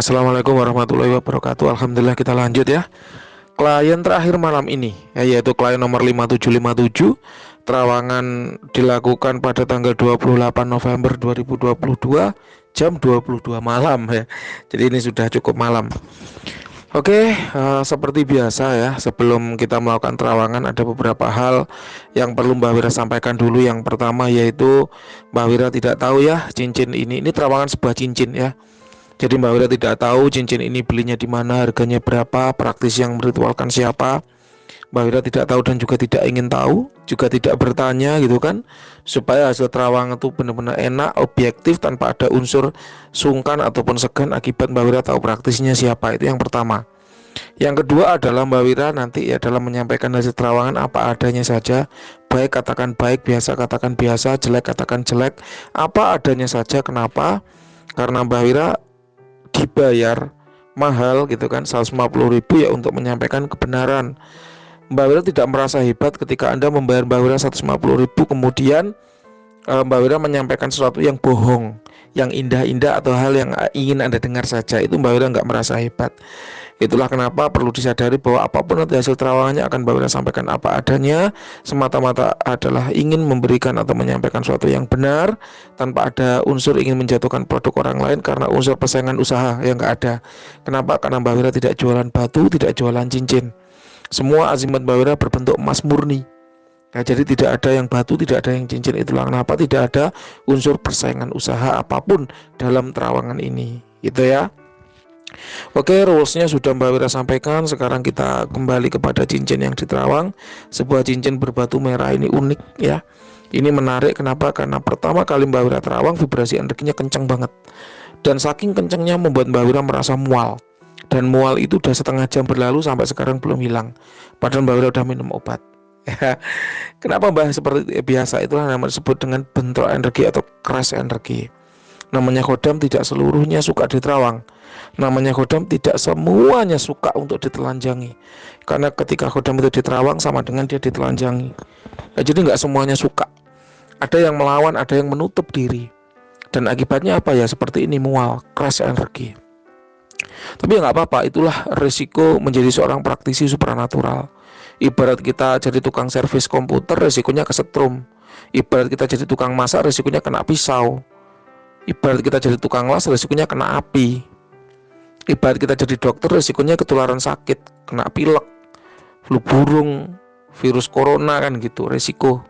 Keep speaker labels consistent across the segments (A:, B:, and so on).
A: Assalamualaikum warahmatullahi wabarakatuh. Alhamdulillah kita lanjut ya. Klien terakhir malam ini yaitu klien nomor 5757. Terawangan dilakukan pada tanggal 28 November 2022 jam 22 malam ya. Jadi ini sudah cukup malam. Oke, seperti biasa ya, sebelum kita melakukan terawangan ada beberapa hal yang perlu Mbak Wira sampaikan dulu. Yang pertama yaitu Mbak Wira tidak tahu ya cincin ini terawangan sebuah cincin ya. Jadi Mbak Wira tidak tahu cincin ini belinya di mana, harganya berapa, praktisi yang meritualkan siapa. Mbak Wira tidak tahu dan juga tidak ingin tahu, juga tidak bertanya gitu kan, supaya hasil terawangan itu benar-benar enak, objektif, tanpa ada unsur sungkan ataupun segan akibat Mbak Wira tahu praktisinya siapa. Itu yang pertama. Yang kedua adalah Mbak Wira nanti ya dalam menyampaikan hasil terawangan apa adanya saja. Baik katakan baik, biasa katakan biasa, jelek katakan jelek, apa adanya saja. Kenapa? Karena Mbak Wira dibayar mahal gitu kan, 150.000 ya untuk menyampaikan kebenaran. Mbak Wira tidak merasa hebat ketika Anda membayar Mbak Wira 150.000 kemudian Mbak Wira menyampaikan sesuatu yang bohong, yang indah-indah atau hal yang ingin Anda dengar saja. Itu Mbak Wira nggak merasa hebat. Itulah kenapa perlu disadari bahwa apapun nanti hasil terawangannya akan Mbak Wira sampaikan apa adanya, semata-mata adalah ingin memberikan atau menyampaikan sesuatu yang benar tanpa ada unsur ingin menjatuhkan produk orang lain karena unsur persaingan usaha yang nggak ada. Kenapa? Karena Mbak Wira tidak jualan batu, tidak jualan cincin. Semua azimat Mbak Wira berbentuk emas murni. Nah, jadi tidak ada yang batu, tidak ada yang cincin. Itulah kenapa tidak ada unsur persaingan usaha apapun dalam terawangan ini, gitu ya. Oke, rulesnya sudah Mbak Wira sampaikan. Sekarang kita kembali kepada cincin yang diterawang. Sebuah cincin berbatu merah ini unik ya. Ini menarik, kenapa? Karena pertama kali Mbak Wira terawang vibrasi energinya kencang banget. Dan saking kencangnya membuat Mbak Wira merasa mual. Dan mual itu udah setengah jam berlalu sampai sekarang belum hilang. Padahal Mbak Wira udah minum obat. Kenapa Mbak seperti biasa? Itulah namanya disebut dengan bentrok energi atau crash energi. Namanya khodam tidak seluruhnya suka diterawang. Namanya khodam tidak semuanya suka untuk ditelanjangi. Karena ketika khodam itu diterawang sama dengan dia ditelanjangi. Nah, jadi nggak semuanya suka. Ada yang melawan, ada yang menutup diri. Dan akibatnya apa ya? Seperti ini, mual, crash energi. Tapi ya nggak apa-apa, itulah risiko menjadi seorang praktisi supranatural. Ibarat kita jadi tukang servis komputer, risikonya kesetrum. Ibarat kita jadi tukang masak, risikonya kena pisau. Ibarat kita jadi tukang las, risikonya kena api. Ibarat kita jadi dokter, risikonya ketularan sakit, kena pilek, flu burung, virus corona kan gitu, risiko.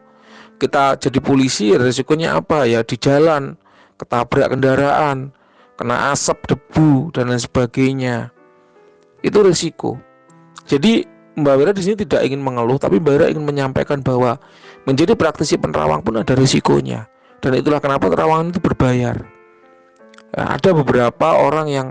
A: Kita jadi polisi, risikonya apa ya? Di jalan, ketabrak kendaraan, kena asap, debu, dan lain sebagainya. Itu risiko. Jadi Mbak Wira di sini tidak ingin mengeluh, tapi Mbak Wira ingin menyampaikan bahwa menjadi praktisi penerawang pun ada risikonya. Dan itulah kenapa terawangan itu berbayar. Nah, ada beberapa orang yang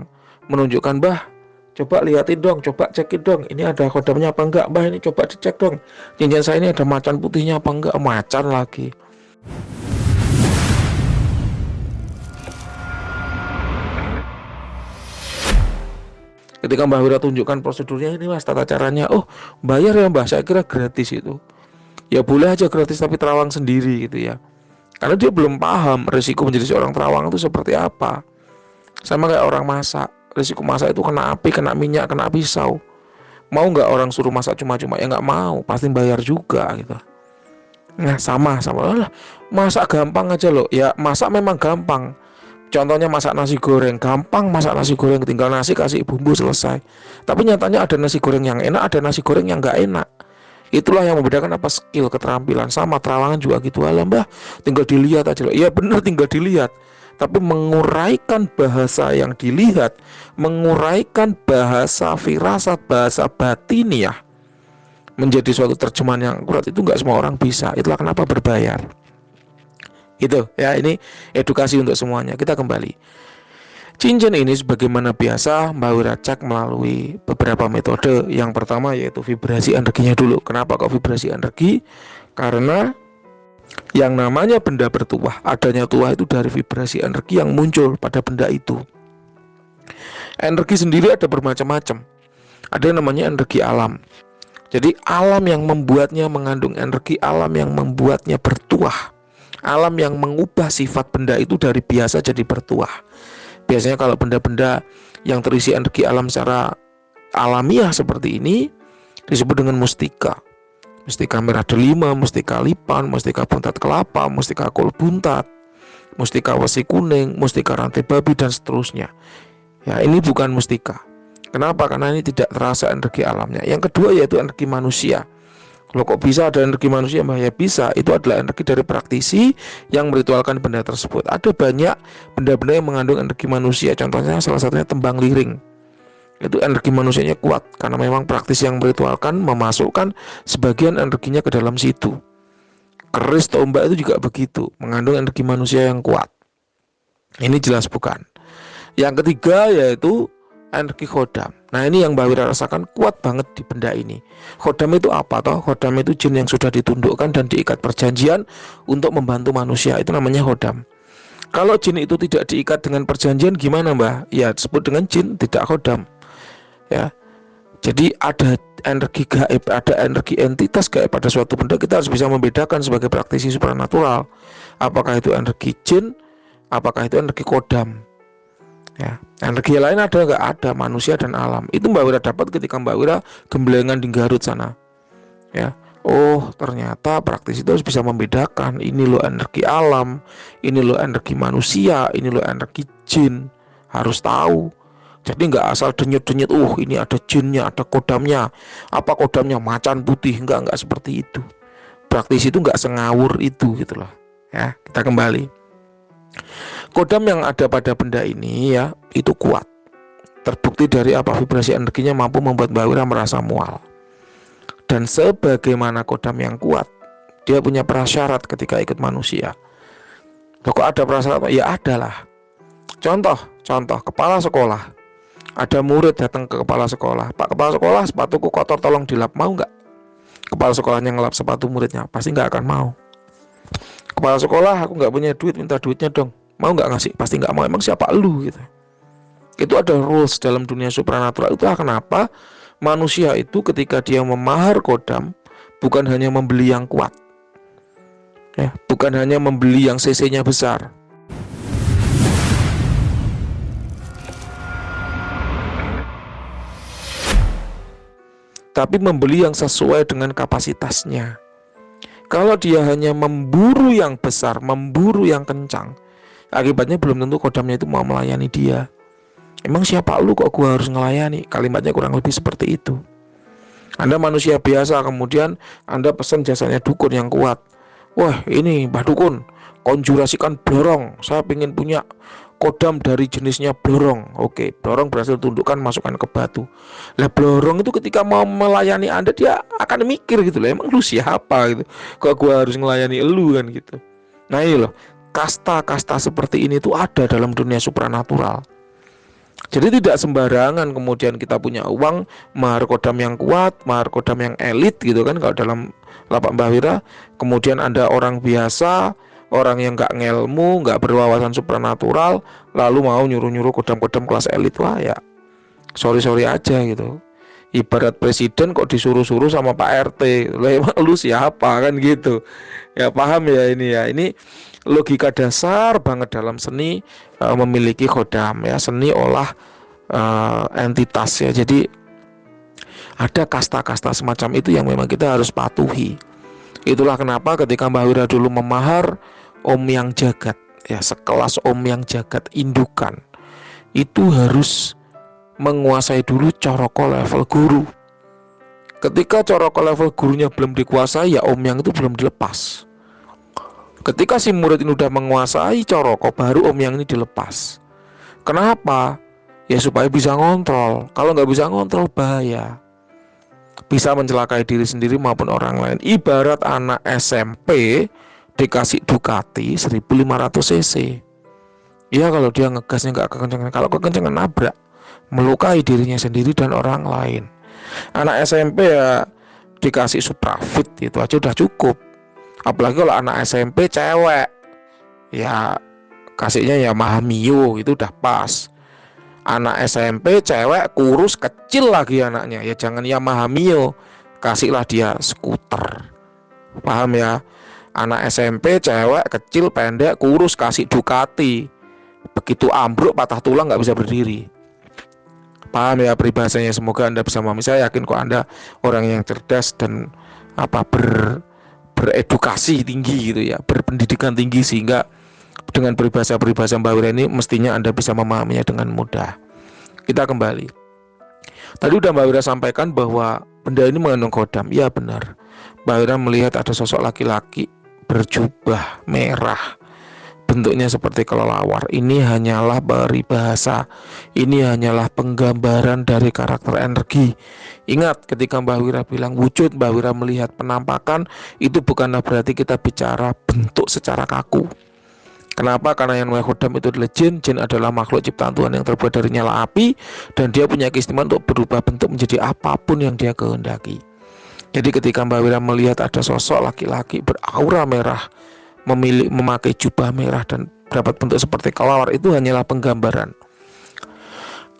A: menunjukkan, Mbah, coba lihatin dong, coba cekin dong, ini ada kodamnya apa enggak, Mbah, ini coba dicek dong, cincin saya ini ada macan putihnya apa enggak. Macan lagi. Ketika Mbak Wira tunjukkan prosedurnya, ini Mas tata caranya, oh bayar ya Mbah, saya kira gratis itu. Ya boleh aja gratis tapi terawang sendiri gitu ya. Karena dia belum paham risiko menjadi seorang terawang itu seperti apa. Sama kayak orang masak, risiko masak itu kena api, kena minyak, kena pisau. Mau nggak orang suruh masak cuma-cuma? Ya nggak mau, pasti bayar juga gitu. Nah sama lah, masak gampang aja loh. Ya masak memang gampang. Contohnya masak nasi goreng, gampang masak nasi goreng, tinggal nasi kasih bumbu selesai. Tapi nyatanya ada nasi goreng yang enak, ada nasi goreng yang nggak enak. Itulah yang membedakan apa skill, keterampilan. Sama terawangan juga gitu. Alah Mbah, tinggal dilihat aja loh. Iya bener, tinggal dilihat. Tapi menguraikan bahasa yang dilihat, menguraikan bahasa firasat, bahasa batiniah menjadi suatu terjemahan yang akurat itu nggak semua orang bisa. Itulah kenapa berbayar. Itu ya, ini edukasi untuk semuanya. Kita kembali. Cincin ini sebagaimana biasa Mbak Wira cek melalui beberapa metode. Yang pertama yaitu vibrasi energinya dulu. Kenapa kok vibrasi energi? Karena yang namanya benda bertuah, adanya tuah itu dari vibrasi energi yang muncul pada benda itu. Energi sendiri ada bermacam-macam. Ada yang namanya energi alam. Jadi alam yang membuatnya mengandung energi, alam yang membuatnya bertuah, alam yang mengubah sifat benda itu dari biasa jadi bertuah. Biasanya kalau benda-benda yang terisi energi alam secara alamiah seperti ini disebut dengan mustika. Mustika merah delima, mustika lipan, mustika buntat kelapa, mustika kol buntat, mustika wesi kuning, mustika rantai babi, dan seterusnya. Ya, ini bukan mustika. Kenapa? Karena ini tidak terasa energi alamnya. Yang kedua yaitu energi manusia. Loh, kok bisa ada energi manusia? Ya bisa, itu adalah energi dari praktisi yang meritualkan benda tersebut. Ada banyak benda-benda yang mengandung energi manusia. Contohnya salah satunya tembang liring. Itu energi manusianya kuat karena memang praktisi yang meritualkan memasukkan sebagian energinya ke dalam situ. Keris tombak itu juga begitu, mengandung energi manusia yang kuat. Ini jelas bukan. Yang ketiga yaitu energi khodam. Nah, ini yang Mbak Wira rasakan kuat banget di benda ini. Khodam itu apa toh? Khodam itu jin yang sudah ditundukkan dan diikat perjanjian untuk membantu manusia. Itu namanya khodam. Kalau jin itu tidak diikat dengan perjanjian gimana, Mbak? Ya disebut dengan jin tidak khodam. Ya. Jadi ada energi gaib, ada energi entitas gaib pada suatu benda. Kita harus bisa membedakan sebagai praktisi supranatural. Apakah itu energi jin, apakah itu energi khodam. Ya, energi lain ada nggak? Ada, manusia dan alam. Itu Mbak Wira dapat ketika Mbak Wira gemblengan di Garut sana. Ya, oh ternyata praktisi itu harus bisa membedakan. Ini loh energi alam, ini loh energi manusia, ini loh energi jin. Harus tahu. Jadi nggak asal denyut-denyut. Ini ada jinnya, ada kodamnya. Apa kodamnya? Macan putih. Nggak seperti itu. Praktisi itu nggak sengawur itu gitu loh. Ya, kita kembali. Kodam yang ada pada benda ini ya itu kuat. Terbukti dari apa? Vibrasi energinya mampu membuat Mbak Wira merasa mual. Dan sebagaimana kodam yang kuat, dia punya prasyarat ketika ikut manusia. Loh, kok ada prasyarat? Ya adalah. Contoh kepala sekolah. Ada murid datang ke kepala sekolah. Pak kepala sekolah, sepatuku kotor, tolong dilap. Mau nggak? Kepala sekolahnya ngelap sepatu muridnya? Pasti nggak akan mau. Kepala sekolah, aku nggak punya duit, minta duitnya dong. Mau nggak ngasih? Pasti nggak mau. Emang siapa lu gitu. Itu ada rules dalam dunia supranatural. Itulah kenapa manusia itu ketika dia memahar kodam bukan hanya membeli yang kuat, ya, bukan hanya membeli yang cc-nya besar, tapi membeli yang sesuai dengan kapasitasnya. Kalau dia hanya memburu yang besar, memburu yang kencang, akibatnya belum tentu kodamnya itu mau melayani dia. Emang siapa lu kok gua harus ngelayani? Kalimatnya kurang lebih seperti itu. Anda manusia biasa, kemudian Anda pesan jasanya dukun yang kuat. Wah, ini Mbah Dukun, konjurasikan blorong. Saya ingin punya kodam dari jenisnya blorong. Oke, blorong berhasil tundukkan, masukkan ke batu. Lah blorong itu ketika mau melayani Anda, dia akan mikir gitu lah. Emang lu siapa gitu? Kok gua harus ngelayani lu kan gitu. Nah ini loh, kasta-kasta seperti ini tuh ada dalam dunia supranatural. Jadi tidak sembarangan kemudian kita punya uang mahar kodam yang kuat, mahar kodam yang elit gitu kan. Kalau dalam lapak Mbah Wira, kemudian Anda orang biasa, orang yang nggak ngelmu, nggak berwawasan supranatural, lalu mau nyuruh-nyuruh kodam-kodam kelas elit, wah ya sorry aja gitu. Ibarat presiden kok disuruh-suruh sama Pak RT, lah emang lu siapa kan gitu. Ya paham ya ini ya. Ini logika dasar banget dalam seni memiliki kodam ya, seni olah entitas ya. Jadi ada kasta-kasta semacam itu yang memang kita harus patuhi. Itulah kenapa ketika Mbah Wira dulu memahar Om Yang Jagat ya, sekelas Om Yang Jagat indukan, itu harus menguasai dulu coroko level guru. Ketika coroko level gurunya belum dikuasai, ya Om Yang itu belum dilepas. Ketika si murid ini udah menguasai coroko, baru Om Yang ini dilepas. Kenapa? Ya supaya bisa ngontrol. Kalau nggak bisa ngontrol bahaya, bisa mencelakai diri sendiri maupun orang lain. Ibarat anak SMP dikasih Ducati 1500 cc. Ya kalau dia ngegasnya nggak kekencangan, kalau kekencangan nabrak, melukai dirinya sendiri dan orang lain. Anak SMP ya dikasih Suprafit, itu aja udah cukup. Apalagi kalau anak SMP cewek, ya kasihnya Yamaha Mio, itu udah pas. Anak SMP cewek kurus kecil lagi anaknya, ya jangan Yamaha Mio, kasihlah dia skuter. Paham ya? Anak SMP cewek kecil pendek kurus kasih Ducati, begitu ambruk patah tulang nggak bisa berdiri. Paham ya peribahasanya? Semoga Anda bisa memahami. Saya yakin kok Anda orang yang cerdas dan beredukasi tinggi gitu ya, berpendidikan tinggi, sehingga dengan peribahasa-peribahasa Mbak Wira ini mestinya Anda bisa memahaminya dengan mudah. Kita kembali. Tadi udah Mbak Wira sampaikan bahwa benda ini mengandung kodam. Ya benar. Mbak Wira melihat ada sosok laki-laki berjubah merah, bentuknya seperti kelelawar. Ini hanyalah peribahasa, ini hanyalah penggambaran dari karakter energi. Ingat, ketika Mbak Wira bilang wujud, Mbak Wira melihat penampakan, itu bukanlah berarti kita bicara bentuk secara kaku. Kenapa? Karena yang namanya kodam itu adalah jin. Jin adalah makhluk ciptaan Tuhan yang terbuat dari nyala api, dan dia punya keistimewaan untuk berubah bentuk menjadi apapun yang dia kehendaki. Jadi ketika Mbak Wira melihat ada sosok laki-laki beraura merah, memakai jubah merah dan dapat bentuk seperti kelelawar, itu hanyalah penggambaran.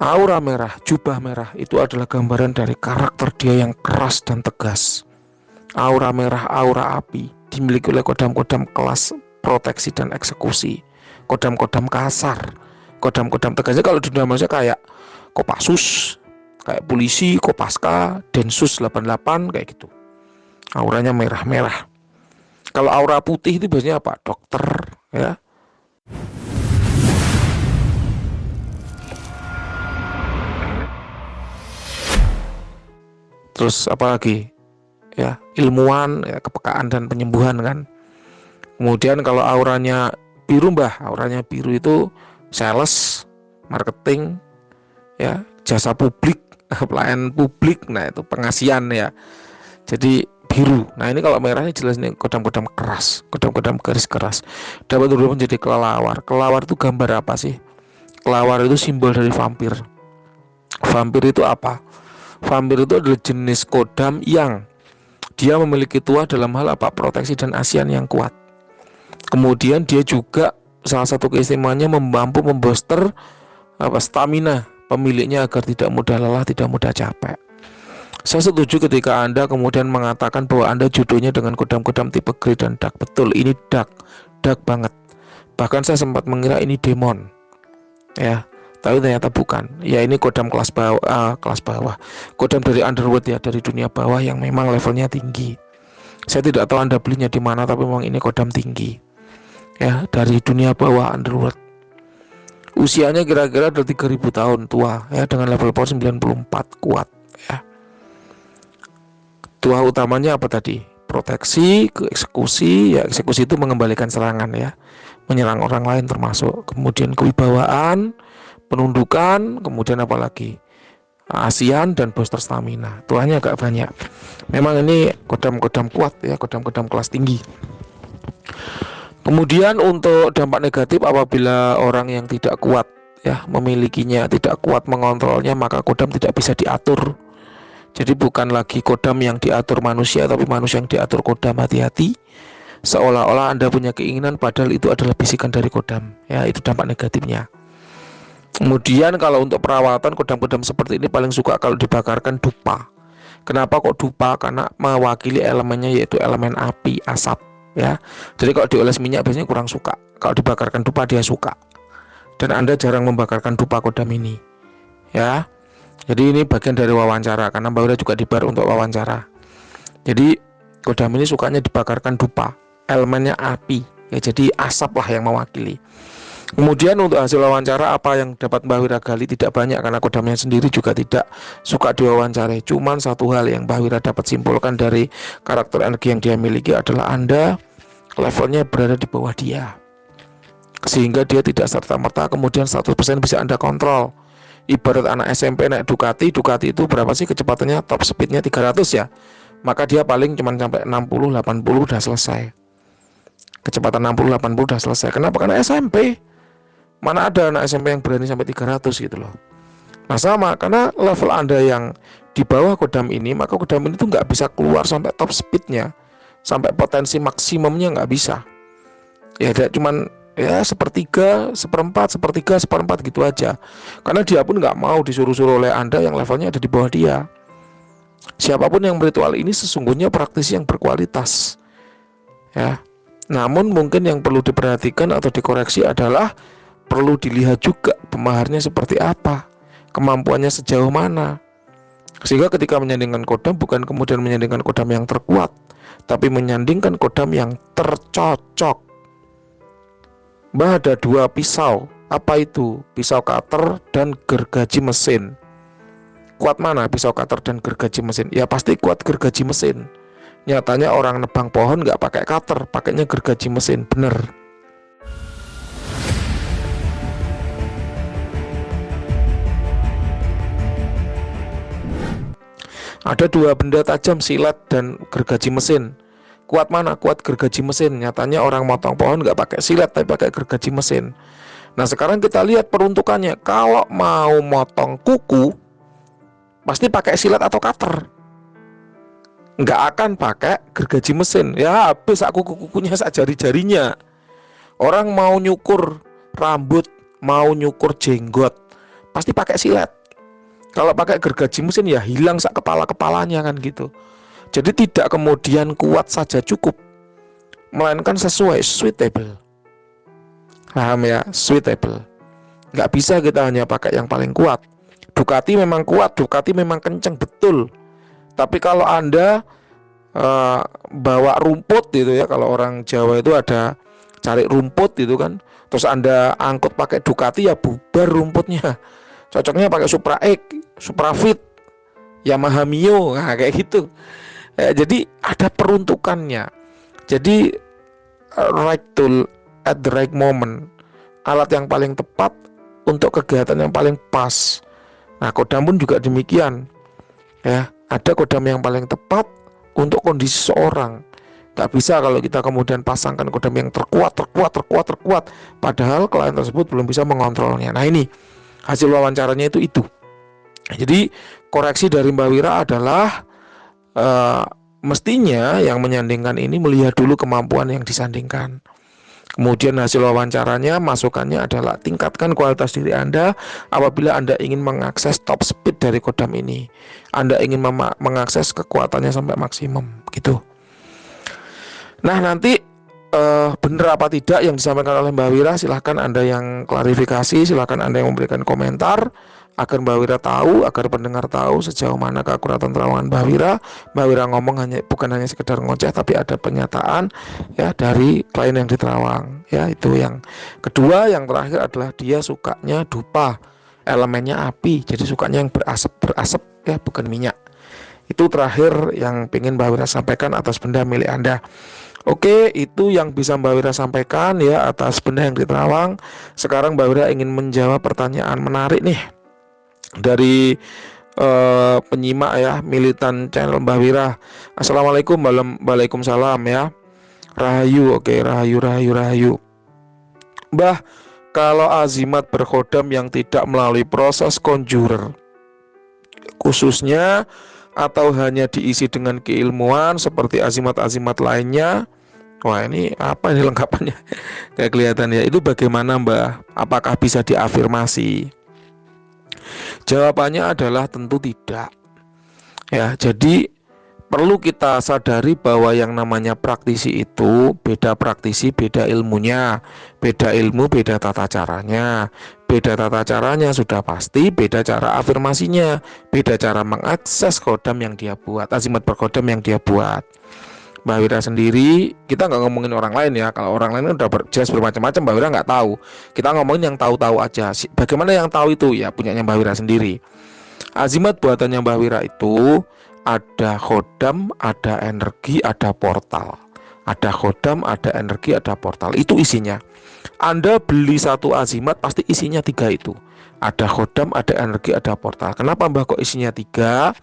A: Aura merah, jubah merah itu adalah gambaran dari karakter dia yang keras dan tegas. Aura merah, aura api dimiliki oleh kodam-kodam kelas proteksi dan eksekusi, kodam-kodam kasar, kodam-kodam tegasnya kalau di dunia manusia kayak Kopassus, kayak polisi, Kopaska, Densus 88 kayak gitu. Auranya merah-merah. Kalau aura putih itu biasanya apa? Dokter, ya. Terus apa lagi? Ya, ilmuwan, ya, kepekaan dan penyembuhan kan. Kemudian kalau auranya biru Mbah, auranya biru itu sales, marketing, ya, jasa publik, pelayanan publik, nah itu pengasihan ya. Jadi biru. Nah ini kalau merahnya jelas nih kodam-kodam keras, kodam-kodam garis keras. Dapat berubah menjadi kelelawar. Kelelawar itu gambar apa sih? Kelelawar itu simbol dari vampir. Vampir itu apa? Vampir itu adalah jenis kodam yang dia memiliki tuah dalam hal apa? Proteksi dan asian yang kuat. Kemudian dia juga salah satu keistimewaannya mampu membooster stamina pemiliknya agar tidak mudah lelah, tidak mudah capek. Saya setuju ketika Anda kemudian mengatakan bahwa Anda jodohnya dengan kodam-kodam tipe grey dan dark. Betul, ini dark banget. Bahkan saya sempat mengira ini demon, ya, tapi ternyata bukan. Ya ini kodam kelas bawah, kodam dari underworld ya, dari dunia bawah yang memang levelnya tinggi. Saya tidak tahu Anda belinya di mana, tapi memang ini kodam tinggi, ya, dari dunia bawah underworld. Usianya kira-kira ada 3000 tahun tua, ya, dengan level power 94 kuat, ya. Tuah utamanya apa tadi? Proteksi, ke eksekusi, ya, eksekusi itu mengembalikan serangan, ya, menyerang orang lain termasuk. Kemudian kewibawaan, penundukan, kemudian apa lagi? Asian dan booster stamina. Tuahnya agak banyak. Memang ini kodam-kodam kuat ya, kodam-kodam kelas tinggi. Kemudian untuk dampak negatif apabila orang yang tidak kuat ya memilikinya, tidak kuat mengontrolnya, maka kodam tidak bisa diatur. Jadi bukan lagi kodam yang diatur manusia, tapi manusia yang diatur kodam. Hati-hati, seolah-olah Anda punya keinginan padahal itu adalah bisikan dari kodam. Ya, itu dampak negatifnya. Kemudian kalau untuk perawatan, kodam-kodam seperti ini paling suka kalau dibakarkan dupa. Kenapa kok dupa? Karena mewakili elemennya yaitu elemen api, asap, ya. Jadi kalau dioles minyak biasanya kurang suka. Kalau dibakarkan dupa dia suka. Dan Anda jarang membakarkan dupa kodam ini, ya. Jadi ini bagian dari wawancara, karena Mbak Wira juga dibayar untuk wawancara. Jadi kodam ini sukanya dibakarkan dupa, elemennya api, ya, jadi asap lah yang mewakili. Kemudian untuk hasil wawancara apa yang dapat Mbak Wira gali tidak banyak, karena kodamnya sendiri juga tidak suka diwawancarai. Cuman satu hal yang Mbak Wira dapat simpulkan dari karakter energi yang dia miliki adalah Anda levelnya berada di bawah dia, sehingga dia tidak serta-merta kemudian 100% bisa Anda kontrol. Ibarat anak SMP naik Ducati itu berapa sih kecepatannya, top speednya 300 ya, maka dia paling cuma sampai 60-80 udah selesai. Kecepatan 60-80 udah selesai. Kenapa? Karena SMP. Mana ada anak SMP yang berani sampai 300 gitu loh. Nah sama, karena level Anda yang di bawah kodam ini, maka kodam ini tuh nggak bisa keluar sampai top speednya, sampai potensi maksimumnya nggak bisa. Ya dia cuman ya sepertiga, seperempat gitu aja. Karena dia pun nggak mau disuruh-suruh oleh Anda yang levelnya ada di bawah dia. Siapapun yang beritual ini sesungguhnya praktisi yang berkualitas, ya. Namun mungkin yang perlu diperhatikan atau dikoreksi adalah perlu dilihat juga pemaharnya seperti apa, kemampuannya sejauh mana. Sehingga ketika menyandingkan kodam, bukan kemudian menyandingkan kodam yang terkuat, tapi menyandingkan kodam yang tercocok. Mbah, ada 2 pisau. Apa itu? Pisau cutter dan gergaji mesin. Kuat mana pisau cutter dan gergaji mesin? Ya pasti kuat gergaji mesin. Nyatanya orang nebang pohon nggak pakai cutter, pakainya gergaji mesin. Bener. Ada 2 benda tajam, silet dan gergaji mesin. Kuat mana? Kuat gergaji mesin. Nyatanya orang motong pohon nggak pakai silet, tapi pakai gergaji mesin. Nah sekarang kita lihat peruntukannya. Kalau mau motong kuku, pasti pakai silet atau cutter, nggak akan pakai gergaji mesin. Ya habis kuku-kukunya sak jari-jarinya. Orang mau nyukur rambut, mau nyukur jenggot, pasti pakai silet. Kalau pakai gergaji mesin ya hilang sak kepala-kepalanya kan gitu. Jadi tidak kemudian kuat saja cukup, melainkan sesuai, suitable. Paham ya? Suitable. Nggak bisa kita hanya pakai yang paling kuat. Ducati memang kuat, Ducati memang kenceng betul. Tapi kalau Anda bawa rumput gitu ya, kalau orang Jawa itu ada cari rumput gitu kan, terus Anda angkut pakai Ducati ya bubar rumputnya. Cocoknya pakai Supra X, Supra Fit, Yamaha Mio, nah kayak gitu. Jadi ada peruntukannya. Jadi right tool at the right moment, alat yang paling tepat untuk kegiatan yang paling pas. Nah kodam pun juga demikian ya, ada kodam yang paling tepat untuk kondisi seorang. Gak bisa kalau kita kemudian pasangkan kodam yang terkuat, padahal klien tersebut belum bisa mengontrolnya. Nah ini hasil wawancaranya itu. Jadi koreksi dari Mbak Wira adalah mestinya yang menyandingkan ini melihat dulu kemampuan yang disandingkan. Kemudian hasil wawancaranya, masukannya adalah tingkatkan kualitas diri Anda apabila Anda ingin mengakses top speed dari kodam ini. Anda ingin mengakses kekuatannya sampai maksimum gitu. Nah nanti benar apa tidak yang disampaikan oleh Mbak Wira, silahkan Anda yang klarifikasi, silahkan Anda yang memberikan komentar agar Mbak Wira tahu, agar pendengar tahu sejauh mana keakuratan terawangan Mbak Wira. Mbak Wira ngomong bukan hanya sekedar ngoceh, tapi ada pernyataan ya dari klien yang diterawang. Ya itu yang kedua. Yang terakhir adalah dia sukanya dupa, elemennya api, jadi sukanya yang berasap ya, bukan minyak. Itu terakhir yang ingin Mbak Wira sampaikan atas benda milik Anda. Oke, itu yang bisa Mbak Wira sampaikan ya atas benda yang diterawang. Sekarang Mbak Wira ingin menjawab pertanyaan menarik nih dari penyimak ya, militan channel Mbak Wira. Assalamualaikum. Waalaikumsalam ya. Rahayu. Oke, rahayu. Mbah, kalau azimat berkhodam yang tidak melalui proses conjurer khususnya atau hanya diisi dengan keilmuan seperti azimat-azimat lainnya, wah ini apa ini lengkapannya? Kayak kelihatan ya. Itu bagaimana Mbah? Apakah bisa diafirmasi? Jawabannya adalah tentu tidak. Ya, jadi perlu kita sadari bahwa yang namanya praktisi itu beda praktisi, beda ilmunya, beda ilmu, beda tata caranya. Beda tata caranya sudah pasti, beda cara afirmasinya, beda cara mengakses kodam yang dia buat, azimat berkodam yang dia buat. Mbak Wira sendiri, kita nggak ngomongin orang lain ya. Kalau orang lain udah jelas bermacam-macam, Mbak Wira nggak tahu. Kita ngomongin yang tahu-tahu aja. Bagaimana yang tahu itu? Ya punyanya Mbak Wira sendiri. Azimat buatannya Mbak Wira itu ada khodam, ada energi, ada portal. Ada khodam, ada energi, ada portal. Itu isinya. Anda beli satu azimat pasti isinya 3 itu. Ada khodam, ada energi, ada portal. Kenapa Mbak kok isinya 3?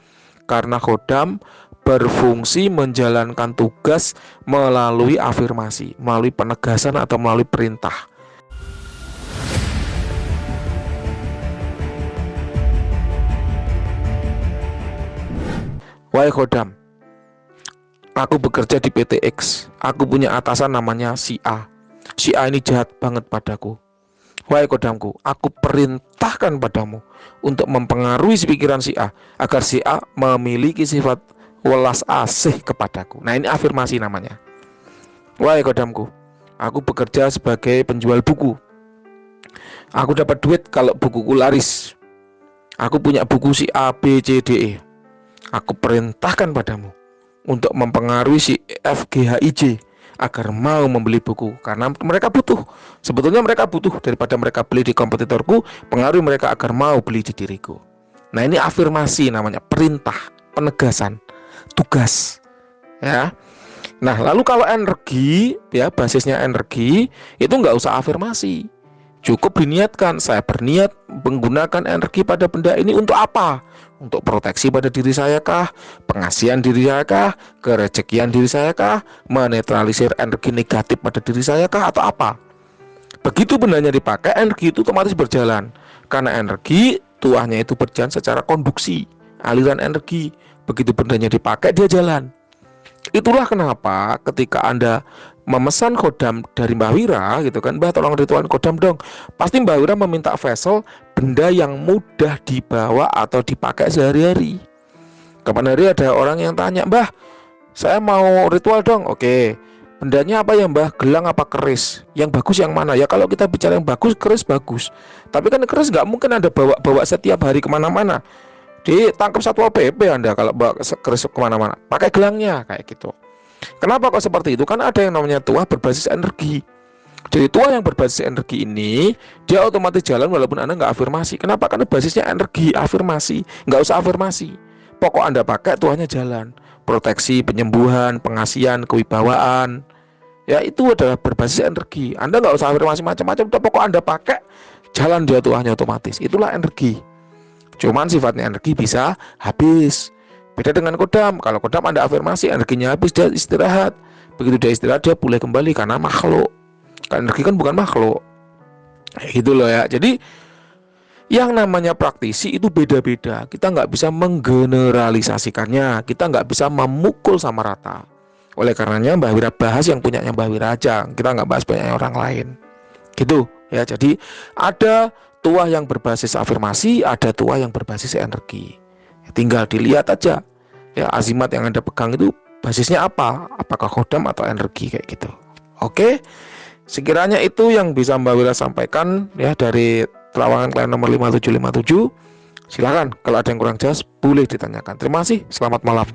A: Karena khodam berfungsi menjalankan tugas melalui afirmasi, melalui penegasan atau melalui perintah. Wahai khodam, aku bekerja di PT X. Aku punya atasan namanya si A. Si A ini jahat banget padaku. Wahai kodamku, aku perintahkan padamu untuk mempengaruhi pikiran si A agar si A memiliki sifat welas asih kepadaku. Nah ini afirmasi namanya. Wahai kodamku, aku bekerja sebagai penjual buku. Aku dapat duit kalau bukuku laris. Aku punya buku si A, B, C, D, E. Aku perintahkan padamu untuk mempengaruhi si F, G, H, I, J agar mau membeli buku, karena mereka butuh. Sebetulnya mereka butuh, daripada mereka beli di kompetitorku, pengaruhi mereka agar mau beli di diriku. Nah, ini afirmasi namanya, perintah, penegasan, tugas. Ya. Nah, lalu kalau energi, ya basisnya energi, itu nggak usah afirmasi. Cukup diniatkan, saya berniat menggunakan energi pada benda ini untuk apa? Untuk proteksi pada diri saya kah? Pengasihan diri saya kah? Kerejekian diri saya kah? Menetralisir energi negatif pada diri saya kah? Atau apa? Begitu bendanya dipakai, energi itu otomatis berjalan. Karena energi, tuahnya itu berjalan secara konduksi, aliran energi. Begitu bendanya dipakai, dia jalan. Itulah kenapa ketika Anda memesan kodam dari Mbah Wira gitu kan, Mbah tolong ritualin kodam dong, pasti Mbah Wira meminta vessel, benda yang mudah dibawa atau dipakai sehari-hari. Kapan hari ada orang yang tanya, Mbah saya mau ritual dong. Oke, bendanya apa ya Mbah, gelang apa keris? Yang bagus yang mana? Ya kalau kita bicara yang bagus, keris bagus. Tapi kan keris nggak mungkin Anda bawa setiap hari kemana-mana. Ditangkap Satpol PP Anda kalau bawa keris kemana-mana. Pakai gelangnya kayak gitu. Kenapa kok seperti itu? Karena ada yang namanya tuah berbasis energi. Jadi tuah yang berbasis energi ini, dia otomatis jalan walaupun Anda nggak afirmasi. Kenapa? Karena basisnya energi, afirmasi. Nggak usah afirmasi. Pokok Anda pakai, tuahnya jalan. Proteksi, penyembuhan, pengasihan, kewibawaan. Ya itu adalah berbasis energi. Anda nggak usah afirmasi macam-macam. Pokok Anda pakai, jalan dia tuahnya otomatis. Itulah energi. Cuman sifatnya energi bisa habis. Beda dengan kodam. Kalau kodam Anda afirmasi, energinya habis, dia istirahat. Begitu dia istirahat, dia pulih kembali karena makhluk. Karena energi kan bukan makhluk. Gitu loh ya. Jadi yang namanya praktisi itu beda-beda. Kita nggak bisa menggeneralisasikannya. Kita nggak bisa memukul sama rata. Oleh karenanya Mbah Wira bahas yang punyanya Mbah Wira aja. Kita nggak bahas punyanya orang lain. Gitu ya. Jadi ada tuah yang berbasis afirmasi, ada tuah yang berbasis energi. Tinggal dilihat aja ya, azimat yang Anda pegang itu basisnya apa? Apakah kodam atau energi kayak gitu. Oke, sekiranya itu yang bisa Mbak Wira sampaikan ya dari terawangan klien nomor 5757. Silakan kalau ada yang kurang jelas boleh ditanyakan. Terima kasih, selamat malam.